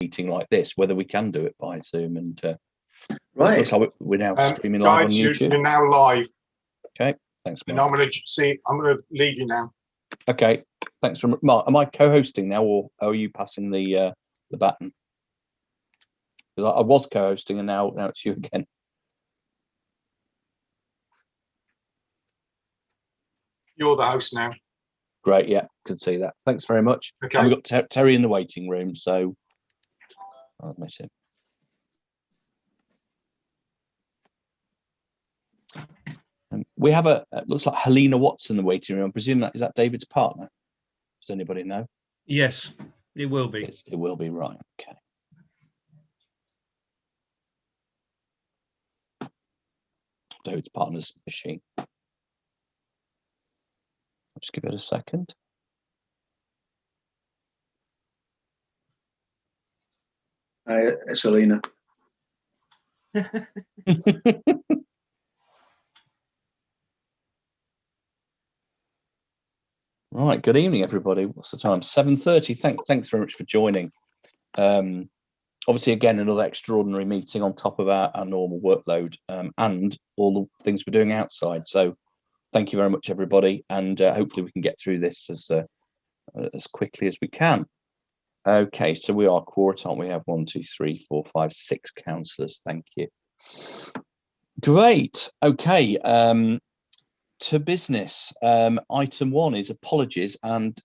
meeting like this, whether we can do it by Zoom. And right, looks like we're now streaming guys, live on YouTube. You're now live. Okay, thanks, Mark. And I'm going to leave you now. Okay, thanks very much. Mark, am I co-hosting now, or are you passing the baton? Because I was co-hosting, and now it's you again. You're the host now. Great, yeah, could see that. Thanks very much. Okay. And we've got Terry in the waiting room, so I'll admit it. We have looks like Helena Watts in the waiting room. I presume is that David's partner? Does anybody know? Yes, it will be. It will be, right. Okay. David's partner's machine. I'll just give it a second. it's Alina. Right, good evening, everybody. What's the time? 7:30. Thanks very much for joining. Obviously, again, another extraordinary meeting on top of our normal workload and all the things we're doing outside. So thank you very much, everybody. And hopefully we can get through this as quickly as we can. Okay, so we are quorum, aren't we? We have 1, 2, 3, 4, 5, 6 councillors. Thank you. Great. Okay. To business. Item 1 is apologies and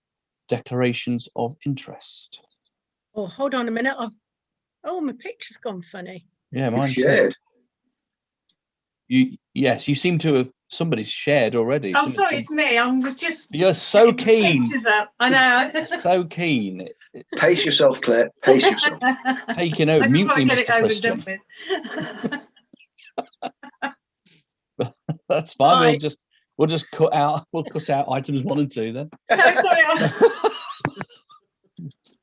declarations of interest. Oh, hold on a minute. Oh, my picture's gone funny. Yeah, mine's shared. Yes, you seem to have. Somebody's shared already. Oh, sorry, it's me. I was just. You're so keen. Pictures up. I know. So keen. Pace yourself, Claire. Pace yourself. Taking over. Mute me, Mr. Christian. That's fine. Right. We'll just cut out. We'll cut out items 1 and 2 then. No, sorry.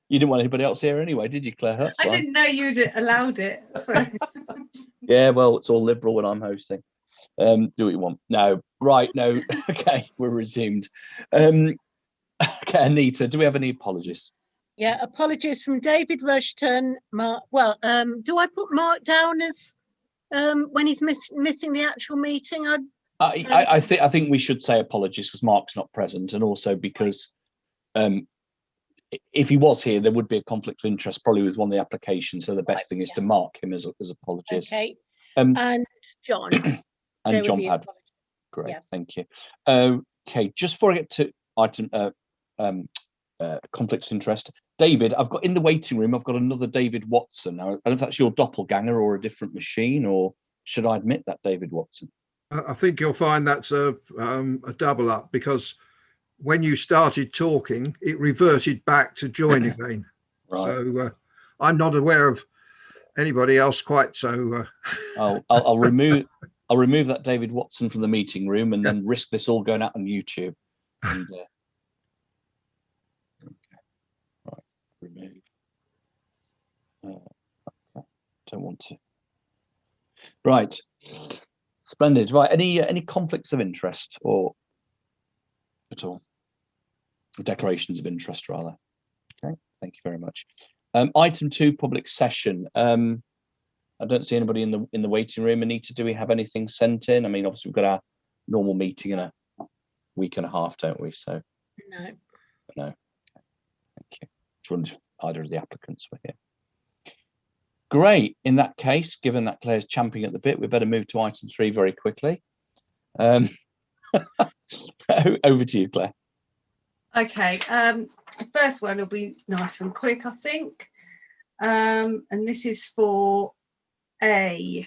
You didn't want anybody else here anyway, did you, Claire? That's fine. I didn't know you'd allowed it. So. Yeah, well, it's all liberal when I'm hosting. Do what you want. No, right, no. Okay, we're resumed. Okay, Anita, do we have any apologies? Yeah, apologies from David Rushton. Mark. Well, do I put Mark down as when he's missing the actual meeting? I think we should say apologies because Mark's not present, and also because if he was here, there would be a conflict of interest probably with one of the applications. So the best thing is to mark him as apologies. Okay. And John. And John had. Great, yeah. Thank you. Okay, just before I get to item conflict of interest, David, I've got in the waiting room. I've got another David Watson. Now, I don't know if that's your doppelganger or a different machine, or should I admit that David Watson? I think you'll find that's a double up, because when you started talking, it reverted back to join again. Right. So I'm not aware of anybody else quite so. I'll remove that David Watson from the meeting room and then risk this all going out on YouTube. And, okay. Right, remove. Okay. Don't want to. Right. Splendid. Right. Any conflicts of interest or at all? Declarations of interest, rather. Okay. Thank you very much. Item 2, public session. I don't see anybody in the waiting room. Anita, do we have anything sent in? I mean, obviously we've got our normal meeting in a week and a half, don't we? So no. Okay. Thank you. Just wondered if either of the applicants were here. Great. In that case, given that Claire's champing at the bit, we better move to item 3 very quickly. Over to you, Claire. Okay. The first one will be nice and quick, I think. And this is for a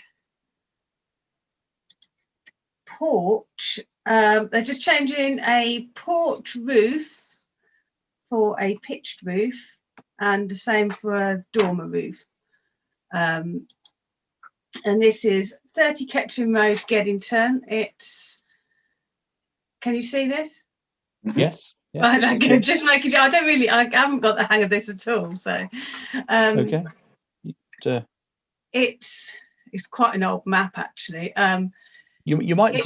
porch. They're just changing a porch roof for a pitched roof, and the same for a dormer roof. And this is 30 Kettering Road, Geddington. Can you see this? Yes. Yeah. Right, okay, just making sure. I haven't got the hang of this at all. So, okay. It's quite an old map, actually. You might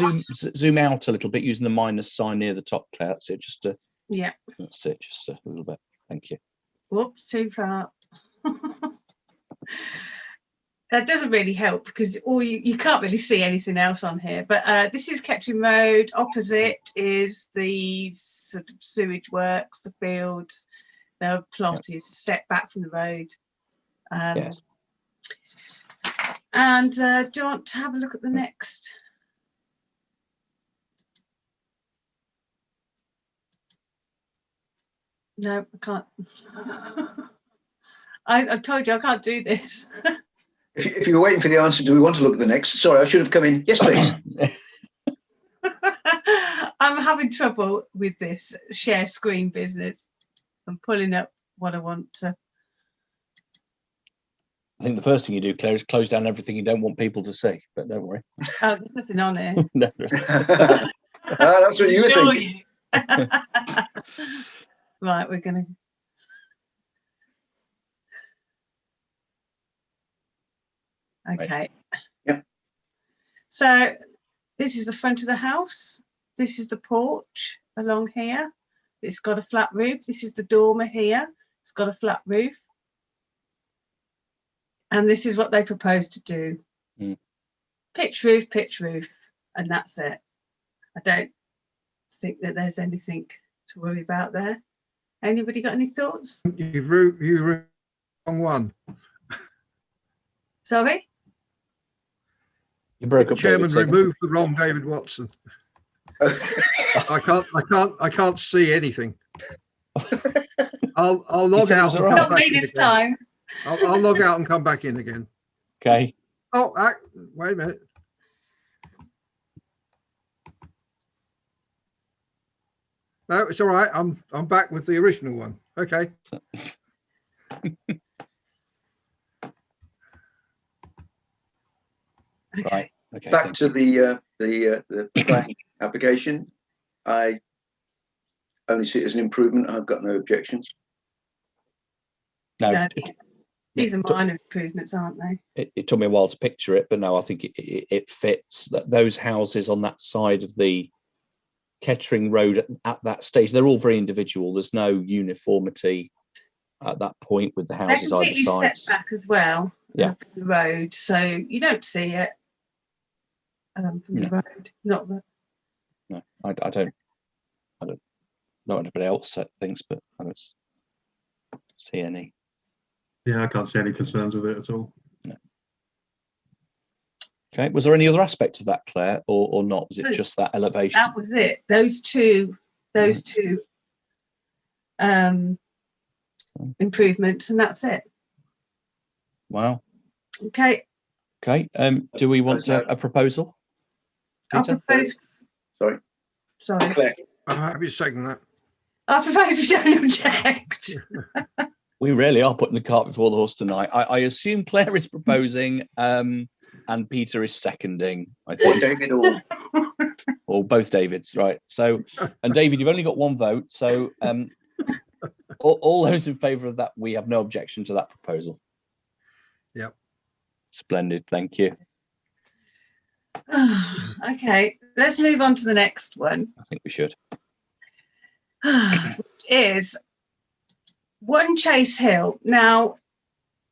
zoom out a little bit using the minus sign near the top, Claire. That's it. Yeah. That's it. Just a little bit. Thank you. Whoops, too far. that doesn't really help because you can't really see anything else on here. But this is Kettering Road. Opposite is the sort of sewage works, the fields. The plot is set back from the road. Yes. And do you want to have a look at the next? No, I can't. I told you I can't do this. If you were waiting for the answer, do we want to look at the next? Sorry, I should have come in. Yes, please. I'm having trouble with this share screen business. I'm pulling up what I want to. I think the first thing you do, Claire, is close down everything you don't want people to see. But don't worry. Oh, there's nothing on here. No, That's what you were thinking. Right, we're going to. Okay. Yep. So this is the front of the house. This is the porch along here. It's got a flat roof. This is the dormer here. It's got a flat roof. And this is what they propose to do. Mm. Pitch roof, and that's it. I don't think that there's anything to worry about there. Anybody got any thoughts? You've wrong one. Sorry? You broke up. Chairman David, removed the wrong David Watson. I can't see anything. I'll log said it out. was And all come right. Not back me in this again. time. I'll log out and come back in again. Okay. Oh, wait a minute. No, it's all right. I'm back with the original one. Okay. Right. Okay. Back thank to you. the planning application. I only see it as an improvement. I've got no objections. No, No, these are minor improvements, aren't they? it took me a while to picture it, but no, I think it fits. That those houses on that side of the Kettering Road at that stage, they're all very individual. There's no uniformity at that point with the They're houses either completely side. set back as well Yeah. from the road, so you don't see it from the road. Not that. No, I don't know what anybody else thinks, but I don't see any. Yeah, I can't see any concerns with it at all. No. Okay. Was there any other aspect of that, Claire, or not? Was it just that elevation? That was it. Those two improvements, and that's it. Wow. Okay. Okay. Do we want a proposal? I'll Peter? propose. Sorry. Sorry. Claire, I'm happy to second that. I propose we don't object. We really are putting the cart before the horse tonight. I assume Claire is proposing, and Peter is seconding. I or think, David, or or both Davids, right? So, and David, you've only got one vote. So, all those in favour of that, we have no objection to that proposal. Yep. Splendid, thank you. Okay, let's move on to the next one. I think we should. Which is One Chase Hill. Now,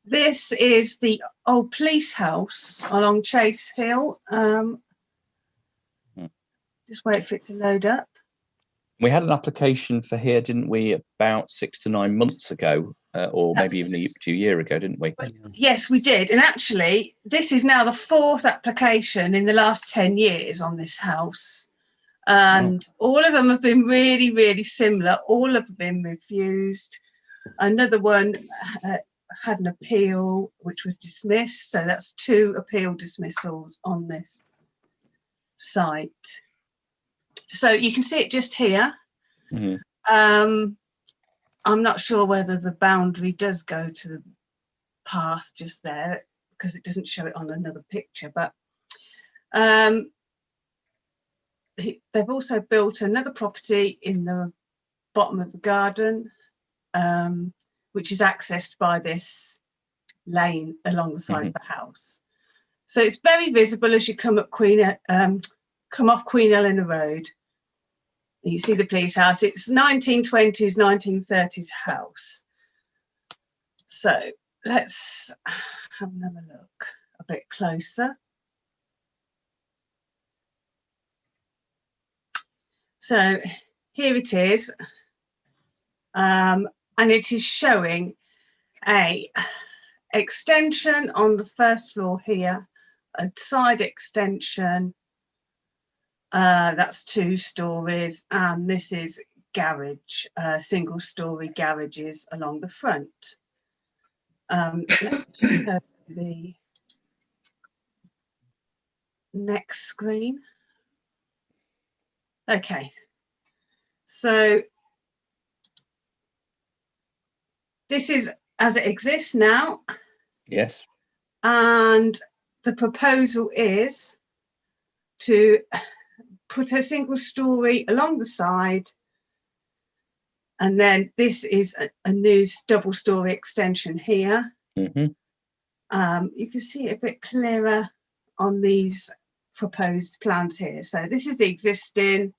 this is the old police house along Chase Hill. Just wait for it to load up. We had an application for here, didn't we, about 6 to 9 months ago, or maybe even a year ago, didn't we? Yes, we did. And actually, this is now the 4th application in the last 10 years on this house. And all of them have been really, really similar. All have been refused. Another one had an appeal, which was dismissed. So that's 2 appeal dismissals on this site. So you can see it just here. Mm-hmm. I'm not sure whether the boundary does go to the path just there because it doesn't show it on another picture, but they've also built another property in the bottom of the garden, which is accessed by this lane along the side of the house. So it's very visible as you come up come off Queen Eleanor Road. You see the police house. It's 1920s, 1930s house. So let's have another look. a bit closer. So here it is, and it is showing a extension on the first floor here, a side extension, that's 2 stories, and this is garage, single story garages along the front. Let's go to the next screen. Okay, so this is as it exists now. Yes. And the proposal is to put a single story along the side, and then this is a new double story extension here. Mm-hmm. You can see it a bit clearer on these proposed plans here. So this is the existing,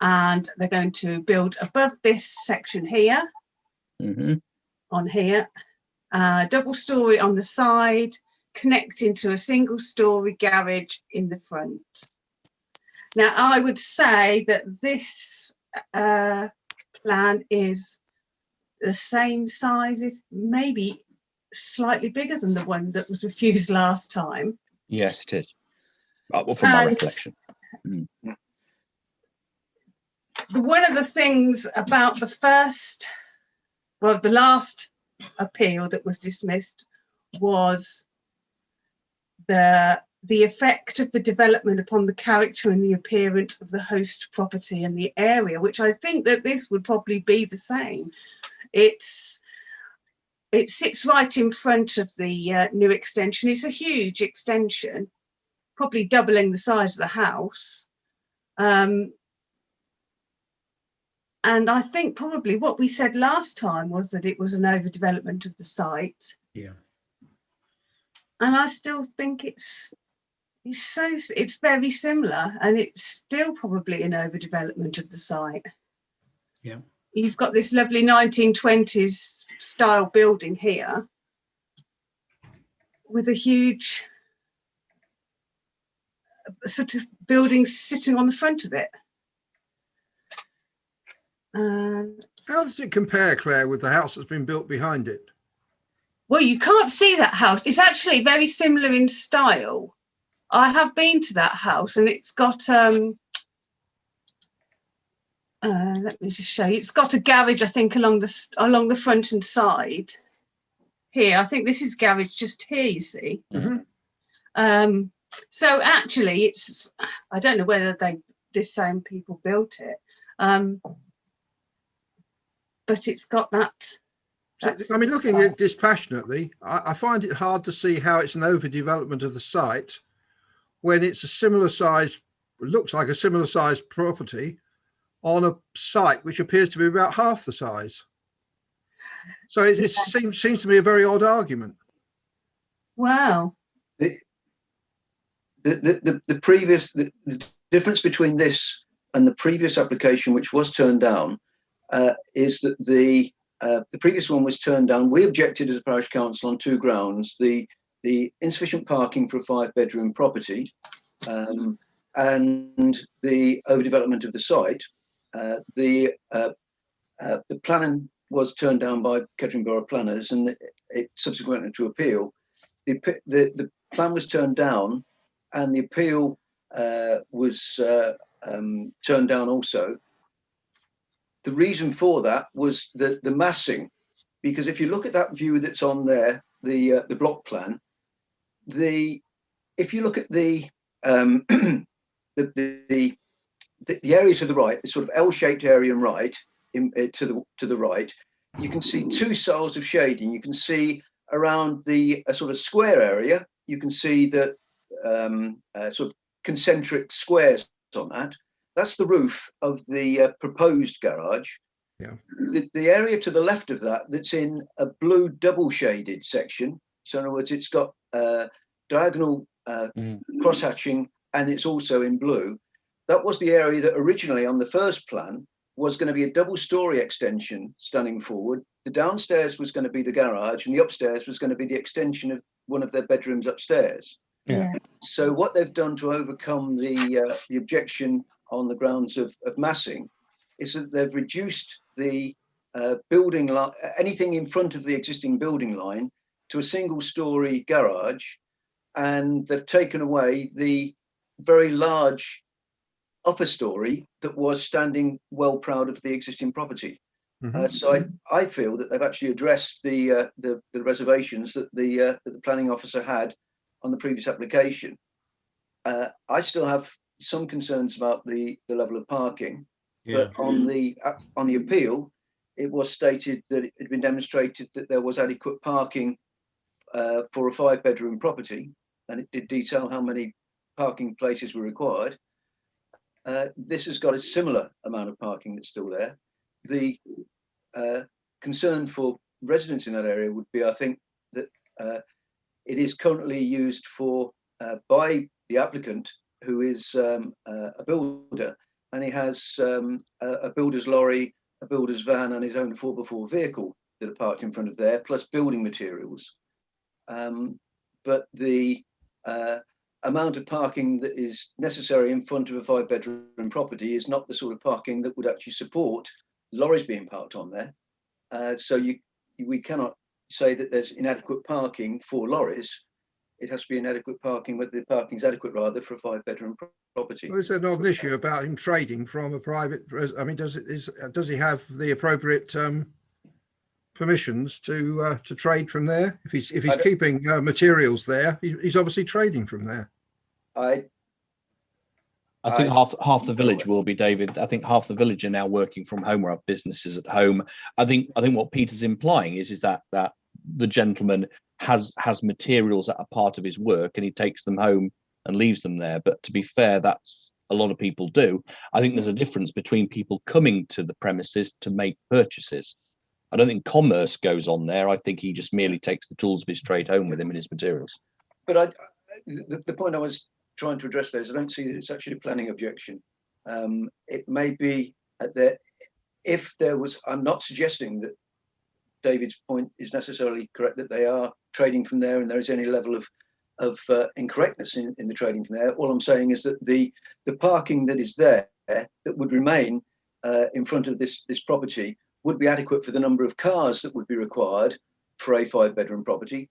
and they're going to build above this section here, Mm-hmm. on here, double story on the side, connecting to a single story garage in the front. Now, I would say that this plan is the same size, if maybe slightly bigger than the one that was refused last time. Yes, it is. Well, from my recollection. One of the things about the last appeal that was dismissed was the effect of the development upon the character and the appearance of the host property and the area, which I think that this would probably be the same. It sits right in front of the new extension. It's a huge extension, probably doubling the size of the house. And I think probably what we said last time was that it was an overdevelopment of the site. Yeah. And I still think it's very similar, and it's still probably an overdevelopment of the site. Yeah. You've got this lovely 1920s style building here with a huge sort of building sitting on the front of it. How does it compare, Claire, with the house that's been built behind it? Well, you can't see that house. It's actually very similar in style. I have been to that house, and it's got let me just show you. It's got a garage, I think, along the front and side. Here, I think this is garage just here, you see. Mm-hmm. So actually, I don't know whether this same people built it, but it's got that. I mean, looking at it dispassionately, I find it hard to see how it's an overdevelopment of the site when it's a similar size, looks like a similar sized property on a site which appears to be about half the size. So it seems to me a very odd argument. Wow. The difference between this and the previous application, which was turned down, is that the previous one was turned down. We objected as a parish council on 2 grounds: the insufficient parking for a 5-bedroom property, and the overdevelopment of the site. The planning was turned down by Kettering Borough planners, and it subsequently went to appeal. The plan was turned down, and the appeal was turned down also. The reason for that was the massing, because if you look at that view that's on there, the block plan, if you look at the area to the right, the sort of L-shaped area and right, to the right, you can see 2 styles of shading. You can see around the sort of square area, you can see the sort of concentric squares on that. That's the roof of the proposed garage. Yeah. The area to the left of that, that's in a blue double shaded section. So in other words, it's got diagonal cross hatching, and it's also in blue. That was the area that originally on the first plan was going to be a double story extension standing forward. the downstairs was going to be the garage, and the upstairs was going to be the extension of one of their bedrooms upstairs. Yeah. So what they've done to overcome the objection on the grounds of massing is that they've reduced the building line, anything in front of the existing building line, to a single-story garage, and they've taken away the very large upper story that was standing well proud of the existing property. So I feel that they've actually addressed the reservations that the planning officer had on the previous application. I still have some concerns about the level of parking, but on the appeal, it was stated that it had been demonstrated that there was adequate parking for a 5-bedroom property, and it did detail how many parking places were required. This has got a similar amount of parking that's still there. The concern for residents in that area would be, I think, that it is currently used for by the applicant, who is a builder, and he has a builder's lorry, a builder's van, and his own 4x4 vehicle that are parked in front of there, plus building materials. But the amount of parking that is necessary in front of a 5-bedroom property is not the sort of parking that would actually support lorries being parked on there. So we cannot say that there's inadequate parking for lorries. It has to be inadequate parking, whether the parking is adequate rather for a 5-bedroom property. Well, is there not an issue about him trading from a private? I mean, does he have the appropriate permissions to trade from there? If he's keeping materials there, he's obviously trading from there. I think half the village will be, David. I think half the village are now working from home or have businesses at home. I think what Peter's implying is that the gentleman has materials that are part of his work and he takes them home and leaves them there. But to be fair, that's a lot of people do. I think there's a difference between people coming to the premises to make purchases. I don't think commerce goes on there. I think he just merely takes the tools of his trade home with him and his materials. But the point I was trying to address there is I don't see that it's actually a planning objection. It may be that if there was, I'm not suggesting that David's point is necessarily correct, that they are trading from there and there is any level of incorrectness in the trading from there. All I'm saying is that the parking that is there that would remain in front of this property would be adequate for the number of cars that would be required for a 5-bedroom property.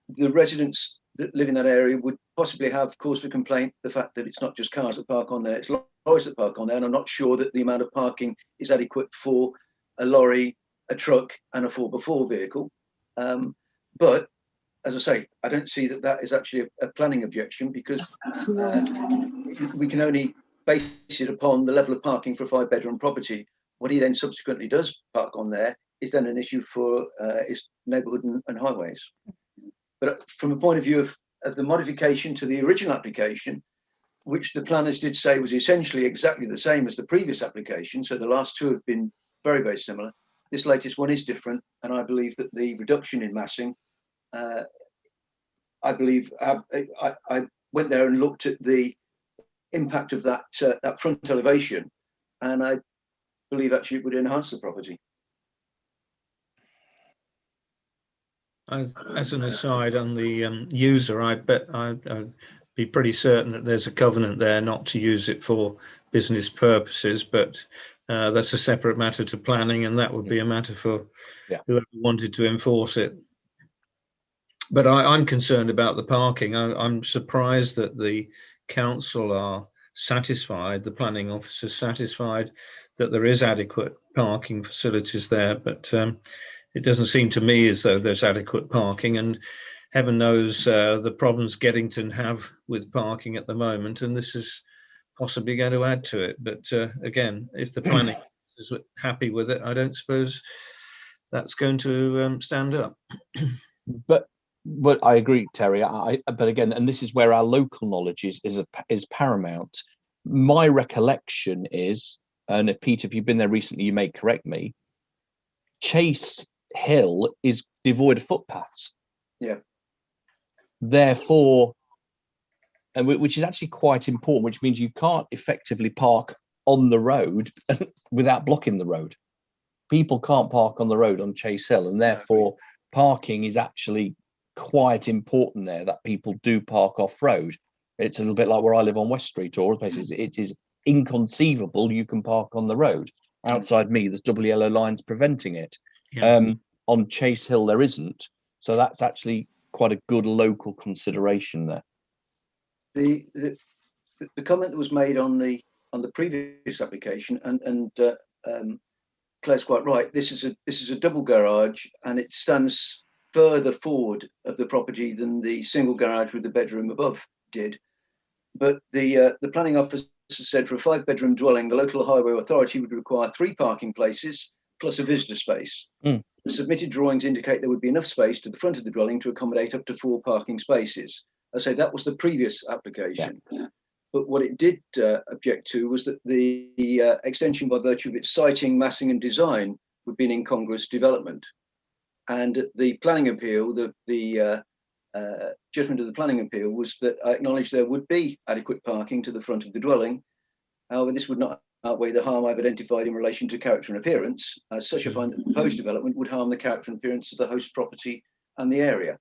The residents that live in that area would possibly have cause for complaint the fact that it's not just cars that park on there, it's lorries that park on there, and I'm not sure that the amount of parking is adequate for a lorry, a truck, and a 4x4 vehicle. But as I say, I don't see that is actually a planning objection, because we can only base it upon the level of parking for a 5-bedroom property. What he then subsequently does park on there is then an issue for his neighbourhood and highways. But from a point of view of the modification to the original application, which the planners did say was essentially exactly the same as the previous application, so the last two have been very, very similar. This latest one is different, and I believe that the reduction in massing, I believe I went there and looked at the impact of that front elevation, and I believe actually it would enhance the property. As an aside on the user, I bet I'd be pretty certain that there's a covenant there not to use it for business purposes, but that's a separate matter to planning, and that would be a matter for whoever wanted to enforce it. But I'm concerned about the parking. I'm surprised that the council are satisfied, the planning officer satisfied that there is adequate parking facilities there, but it doesn't seem to me as though there's adequate parking, and heaven knows the problems Geddington have with parking at the moment, and this is possibly going to add to it. But again, if the planning is happy with it, I don't suppose that's going to stand up. But I agree, Terry. But again, and this is where our local knowledge is paramount. My recollection is, and if Peter, if you've been there recently, you may correct me, Chase Hill is devoid of footpaths. Yeah. Therefore, and which is actually quite important, which means you can't effectively park on the road without blocking the road. people can't park on the road on Chase Hill, and therefore parking is actually quite important there, that people do park off road. It's a little bit like where I live on West Street or other places. It is inconceivable you can park on the road. Outside me, there's double yellow lines preventing it. Yeah. On Chase Hill, there isn't. So that's actually quite a good local consideration there. The comment that was made on the previous application, and Claire's quite right. This is a double garage, and it stands further forward of the property than the single garage with the bedroom above did. But the planning officer said for a 5-bedroom dwelling, the local highway authority would require 3 parking places plus a visitor space. The submitted drawings indicate there would be enough space to the front of the dwelling to accommodate up to 4 parking spaces. I say that was the previous application. Yeah. But what it did object to was that the extension, by virtue of its siting, massing and design, would be an incongruous development. And the planning appeal, the judgment of the planning appeal was that I acknowledged there would be adequate parking to the front of the dwelling. However, this would not outweigh the harm I've identified in relation to character and appearance. As such, I find that the proposed development would harm the character and appearance of the host property and the area.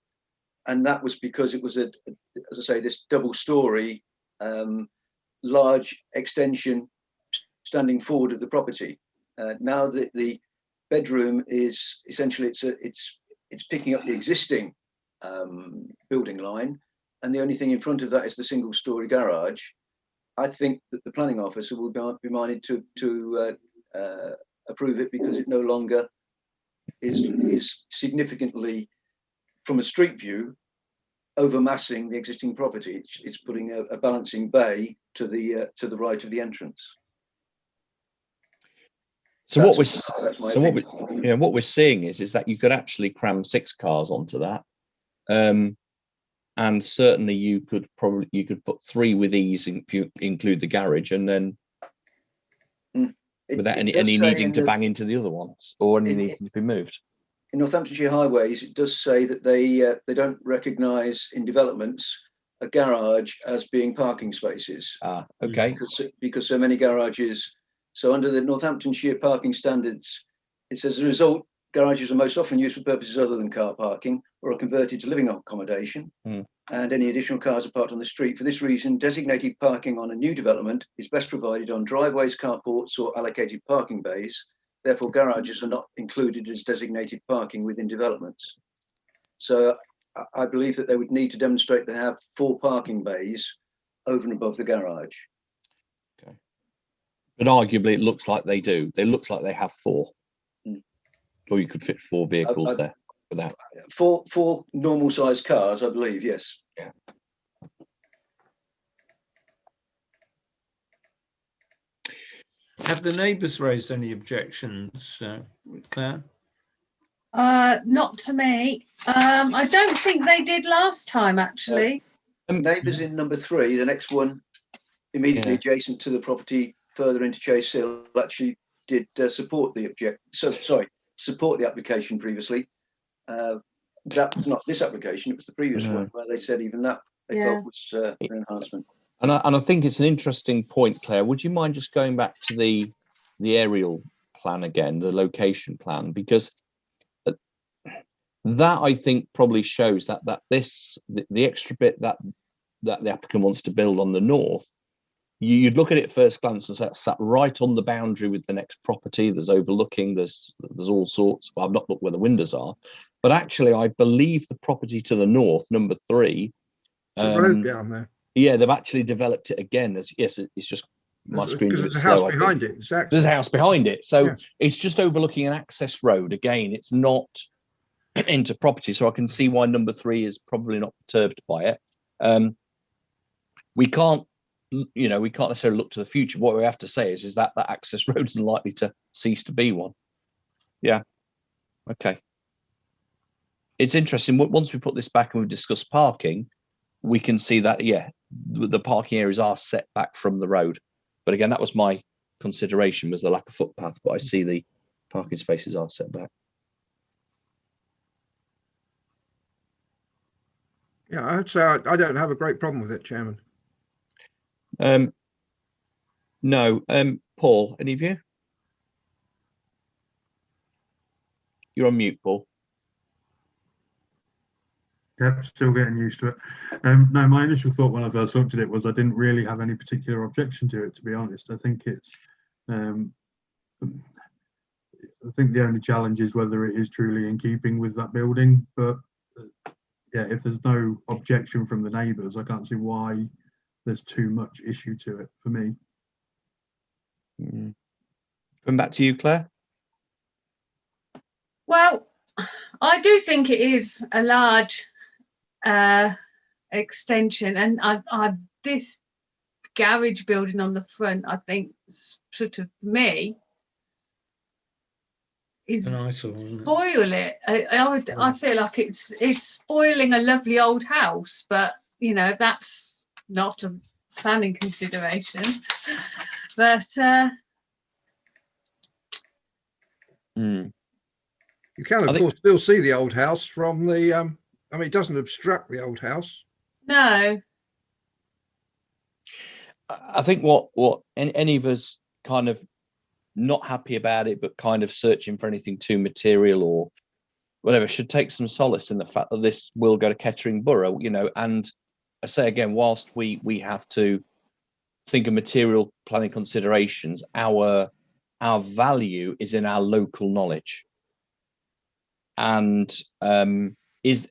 And that was because it was, as I say, this double-storey, large extension standing forward of the property. Now that the bedroom is essentially, it's picking up the existing building line, and the only thing in front of that is the single-storey garage. I think that the planning officer will be minded to approve it, because it no longer is significantly, from a street view, overmassing the existing property. It's putting a balancing bay to the right of the entrance. So what we're seeing is that you could actually cram 6 cars onto that, and certainly you could put 3 with ease if you include the garage, and then without any needing to bang into the other ones or any needing to be moved. In Northamptonshire highways, it does say that they don't recognise in developments a garage as being parking spaces. Okay. Because so many garages. So under the Northamptonshire parking standards, it says, as a result, garages are most often used for purposes other than car parking or are converted to living accommodation, and any additional cars are parked on the street. For this reason, designated parking on a new development is best provided on driveways, carports or allocated parking bays. Therefore, garages are not included as designated parking within developments. So I believe that they would need to demonstrate they have 4 parking bays over and above the garage. Okay. But arguably, it looks like they do. It looks like they have 4. Or you could fit 4 vehicles there for that. 4 normal sized cars, I believe, yes. Yeah. Have the neighbours raised any objections, Claire? Not to me. I don't think they did last time, actually. Neighbours in number 3, the next one immediately adjacent to the property further into Chase Hill, actually did support the support the application previously. That was not this application, it was the previous one, where they said even that they felt was an enhancement. And I think it's an interesting point, Claire. Would you mind just going back to the aerial plan again, the location plan, because that I think probably shows that the extra bit that the applicant wants to build on the north, you'd look at it first glance and say it's sat right on the boundary with the next property. There's overlooking, there's all sorts. Well, I've not looked where the windows are, but actually I believe the property to the north, number 3, it's a road down there. Yeah, they've actually developed it again as it's just my screen's a bit there's a slow, house behind it. There's a house behind it, so it's just overlooking an access road. Again, it's not into property, so I can see why number 3 is probably not perturbed by it. We can't necessarily look to the future. What we have to say is that access road isn't likely to cease to be one. Yeah. Okay. It's interesting. Once we put this back and we discuss parking, we can see that, the parking areas are set back from the road. But again, that was my consideration, was the lack of footpath, but I see the parking spaces are set back. Yeah, I'd say I don't have a great problem with it, Chairman. No. Paul, any of you? You're on mute, Paul. Yep, still getting used to it. No, my initial thought when I first looked at it was I didn't really have any particular objection to it, to be honest. I think it's, I think the only challenge is whether it is truly in keeping with that building. But yeah, if there's no objection from the neighbours, I can't see why there's too much issue to it for me. Coming back to you, Claire. Well, I do think it is a large extension, and this garage building on the front, I think, sort of me is An eyesore, isn't it? spoil it. I feel like it's spoiling a lovely old house, but you know that's not a planning consideration. But You can, of course, still see the old house from the. I mean, it doesn't obstruct the old house. no, I think what any of us kind of not happy about it, but kind of searching for anything too material or whatever, should take some solace in the fact that this will go to Kettering Borough, you know. And I say again, whilst we have to think of material planning considerations, our value is in our local knowledge. And is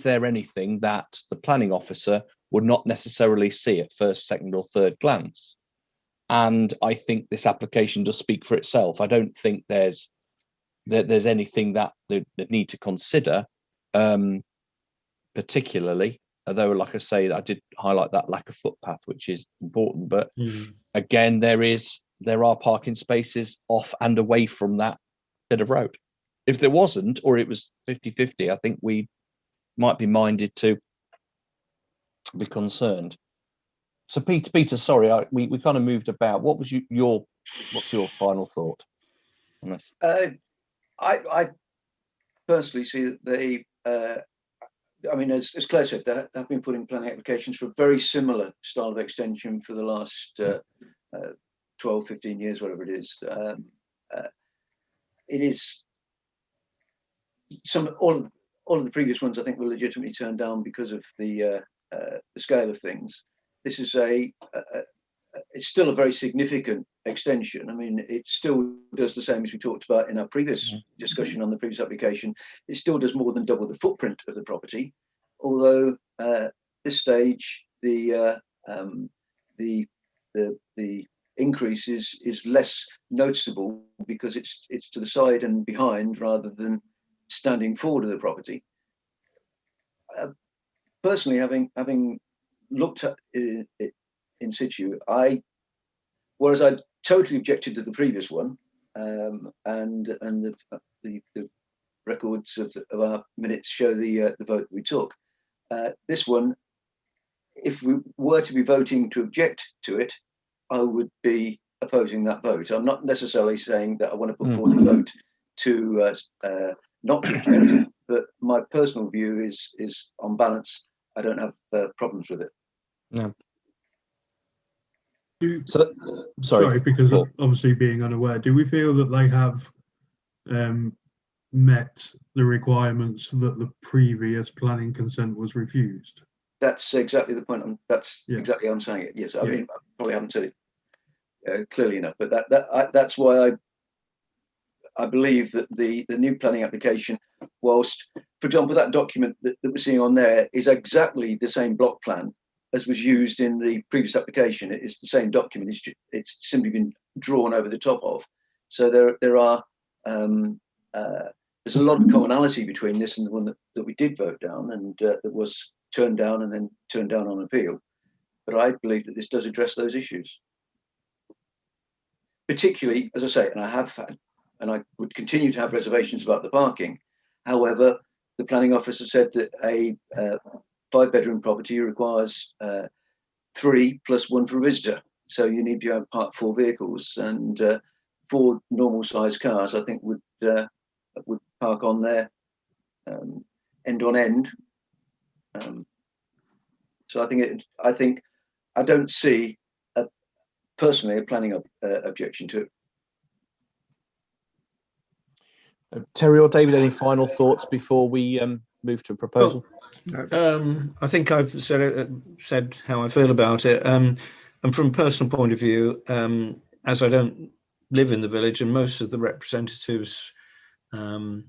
there anything that the planning officer would not necessarily see at first, second, or third glance? And I think this application does speak for itself. I don't think there's anything that they need to consider, particularly. Although, like I say, I did highlight that lack of footpath, which is important. But again, there are parking spaces off and away from that bit of road. If there wasn't, or it was 50-50, I think we might be minded to be concerned. So, Peter, sorry, we kind of moved about. What's your final thought on this? I personally see that they, I mean, as Claire said, they have been putting planning applications for a very similar style of extension for the last 12, 15 years, whatever it is. It is all of the previous ones I think were legitimately turned down because of the scale of things. This is it's still a very significant extension. I mean, it still does the same as we talked about in our previous discussion on the previous application. It still does more than double the footprint of the property, although at this stage the increase is less noticeable because it's to the side and behind rather than standing forward of the property. Personally, having looked at it in situ, whereas I totally objected to the previous one, and the records of our minutes show the vote we took. This one, if we were to be voting to object to it, I would be opposing that vote. I'm not necessarily saying that I want to put forward a vote to not to object, but my personal view is on balance, I don't have problems with it. No. So, sorry, because obviously being unaware, do we feel that they have met the requirements that the previous planning consent was refused? That's exactly the point. Exactly how I'm saying it. Yes, I mean, I probably haven't said it clearly enough, but that's why I believe that the new planning application, whilst, for example, that document that we're seeing on there is exactly the same block plan as was used in the previous application. It is the same document. It's simply been drawn over the top of. So there are there's a lot of commonality between this and the one that we did vote down and that was turned down and then turned down on appeal. But I believe that this does address those issues. Particularly, as I say, and I have had, and I would continue to have reservations about the parking. However, the planning officer said that a 5-bedroom property requires 3 plus 1 for a visitor. So you need to have park 4 vehicles, and 4 normal sized cars, I think, would park on there end on end. So I think I don't see personally a planning objection to it. Terry or David, any final thoughts before we move to a proposal? I think I've said how I feel about it. And from a personal point of view, as I don't live in the village, and most of the representatives from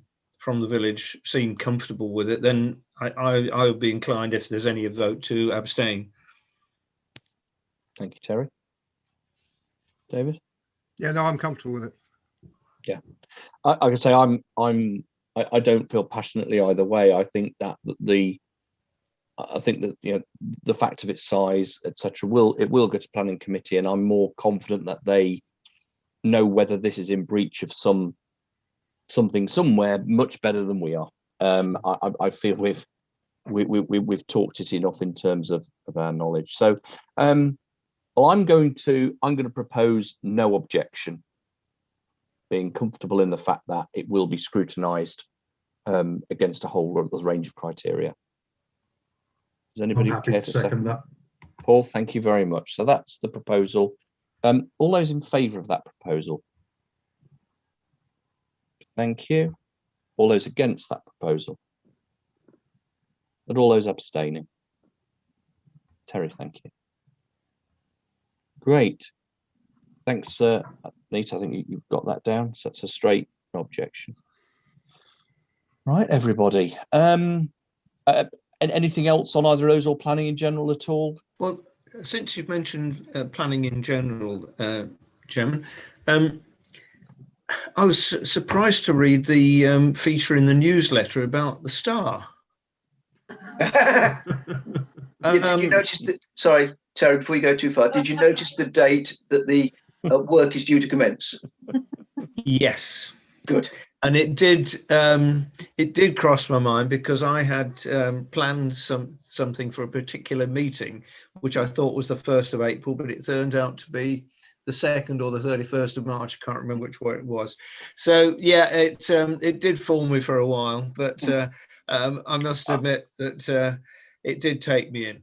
the village seem comfortable with it, then I would be inclined, if there's any vote, to abstain. Thank you, Terry. David? Yeah, no, I'm comfortable with it. Yeah, I can say I don't feel passionately either way. I think that the fact of its size, etc., will go to planning committee, and I'm more confident that they know whether this is in breach of something somewhere much better than we are. I feel we've talked it enough in terms of our knowledge. So well, I'm going to propose no objection, being comfortable in the fact that it will be scrutinised against a whole range of criteria. Does anybody care to second that? Paul, thank you very much. So that's the proposal. All those in favour of that proposal? Thank you. All those against that proposal? And all those abstaining? Terry, thank you. Great. Thanks, Nita. I think you've got that down. So that's a straight objection. Right, everybody. Anything else on either of those or planning in general at all? Well, since you've mentioned planning in general, Chairman, I was surprised to read the feature in the newsletter about the Star. Did you notice that? Sorry, Terry, before you go too far, did you notice the date that the work is due to commence? Yes. Good. And it did cross my mind, because I had planned something for a particular meeting, which I thought was the 1st of April, but it turned out to be the 2nd or the 31st of March. I can't remember which way it was. So yeah, it did fool me for a while, but I must admit that it did take me in.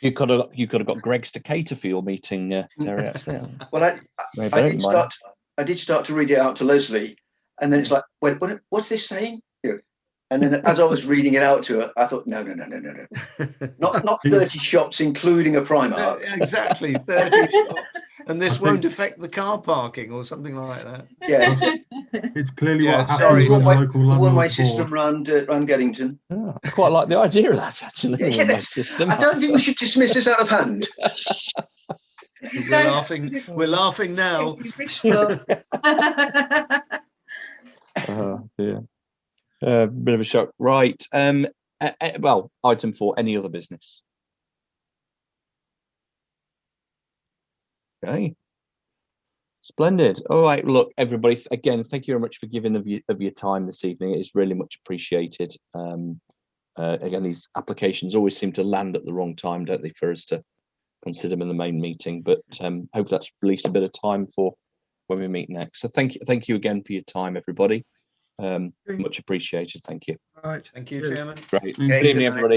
You could have got Greg's to cater for your meeting, Terry. Actually. Well, I did start to read it out to Leslie, and then it's like, wait, what's this saying? And then as I was reading it out to her, I thought, no, not 30 shops, including a Primark. Exactly, 30 shops. And this won't affect the car parking or something like that. Yeah. It's clearly what happens sorry. when the local The one-way landlord system board. round Geddington. Yeah, I quite like the idea of that, actually. Yeah, one-way yes. system. I don't think we should dismiss this out of hand. We're laughing now. Oh dear. Bit of a shock. Right. Well, item 4, any other business? Okay. Splendid. All right. Look, everybody, again, thank you very much for giving of your time this evening. It is really much appreciated. Again, these applications always seem to land at the wrong time, don't they, for us to consider them in the main meeting, but hope that's released a bit of time for when we meet next. So thank you again for your time, everybody. Much appreciated. Thank you. Right. Thank you, Chairman. Great. Okay, Good evening, good night. everybody.